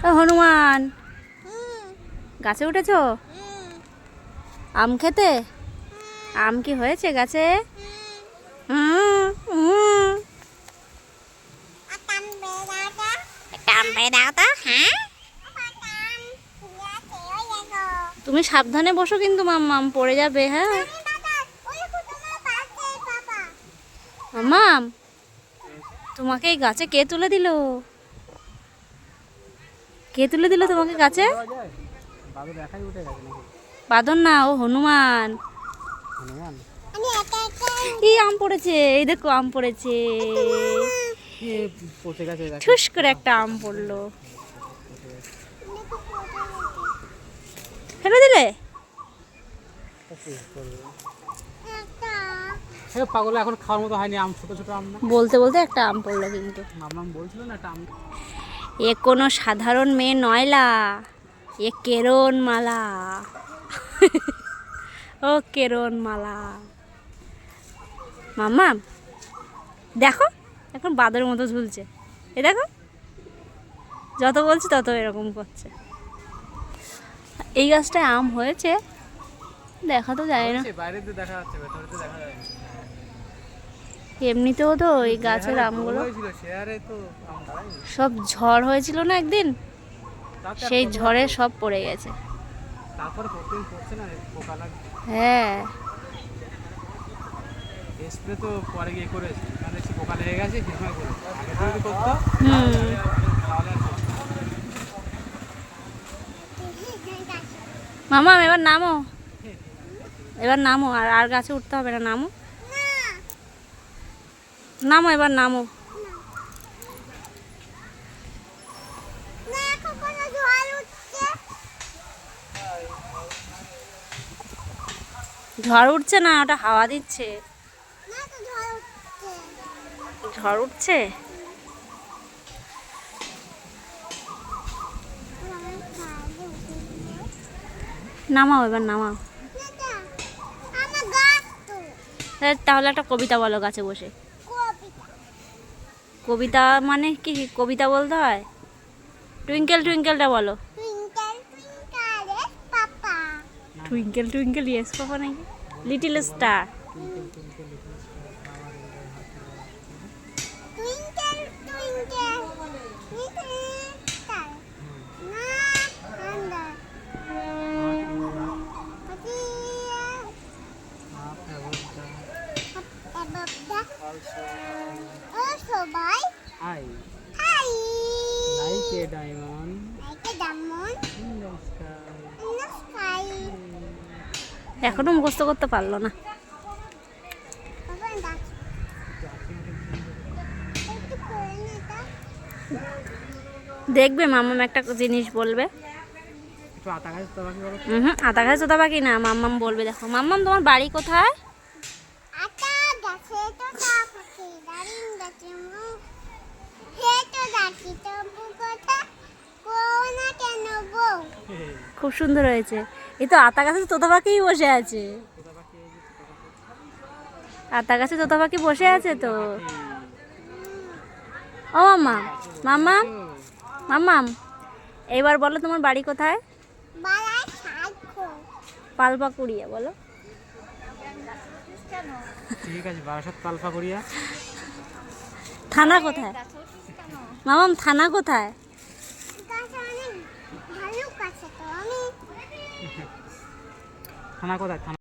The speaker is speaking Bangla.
ও হনুমান, গাছে উঠেছো আম খেতে? আম কি হয়েছে গাছে? আম পেড়ে দাও তো। হ্যাঁ, তুমি সাবধানে বসো কিন্তু মাম্মাম, পড়ে যাবে। হ্যাঁ মাম্মাম, তোমাকে এই গাছে কে তুলে দিল? কে তুলে দিল তোমাকে গাছে? বাদর না, ও হনুমান। এই আম পড়েছে, এই দেখো আম পড়েছে। ঠুস করে একটা আম পড়লো। ফেলে দিলে? পাগল, এখন খাওয়ার মতো হয়নি আম, ছোট ছোট আম না। বলতে বলতে একটা আম পড়লো কিন্তু। মাম্মাম বলছিল না একটা আম। এ কোনো সাধারণ মেয়ে নয়লা, এ কেরণ মালা। ও কেরণ মালা। মাম্মা দেখো, এখন বাদরের মতো ঝুলছে। এ দেখো, যত বলছি তত এরকম করছে। এই গাছটায় আম হয়েছে দেখা তো যায় না, বাইরেতে দেখা যাচ্ছে, ভেতরে তো দেখা যায় না। এমনিতেও তো এই গাছের আমগুলো সব ঝড় হয়েছিল না একদিন, সেই ঝড়ে সব পড়ে গেছে। তারপরে প্রতিদিন পড়ছে না, পোকা লাগে। হ্যাঁ, স্প্রে তো পরে গিয়ে করেছে, মানে পোকা লেগে গেছে কি সময় করে আগে যদি করতো মামা এবার নামো, এবার নামো, আর আর গাছে উঠতে হবে না, নামো নামো, এবার নামো। ঝড় উঠছে না, ওটা হাওয়া দিচ্ছে। ঝড় উঠছে। নামাও, এবার নামাও। তাহলে একটা কবিতা বলো গাছে বসে। কবিতা মানে কি, কবিতা বলতে হয়? টুইঙ্কেল টুইঙ্কেলটা বলো। টুইঙ্কেল টুইঙ্কেল ইয়েস পাপা নাকি little star. Hi. Like a diamond. In the sky. এখনো মুখস্থ করতে পারলো না। দেখবে মাম্মাম একটা জিনিস বলবে। আতা গাছে তোতা পাখি না, মাম্মাম বলবে। দেখো মাম্মাম, তোমার বাড়ি কোথায়? খুব সুন্দর হয়েছে। এই তো আতা গাছে তোতা পাখি বসে আছে। আতা গাছে তোতা পাখি বসে আছে তো। ও মাম্মা, মাম্মাম মাম্মাম, এইবার বলো তোমার বাড়ি কোথায়? পালপাকুড়িয়া বলো। ঠিক আছে, বারাসাত পালপাকুড়িয়া। থানা কোথায় মামাম, থানা কোথায়? থানা কোথায়?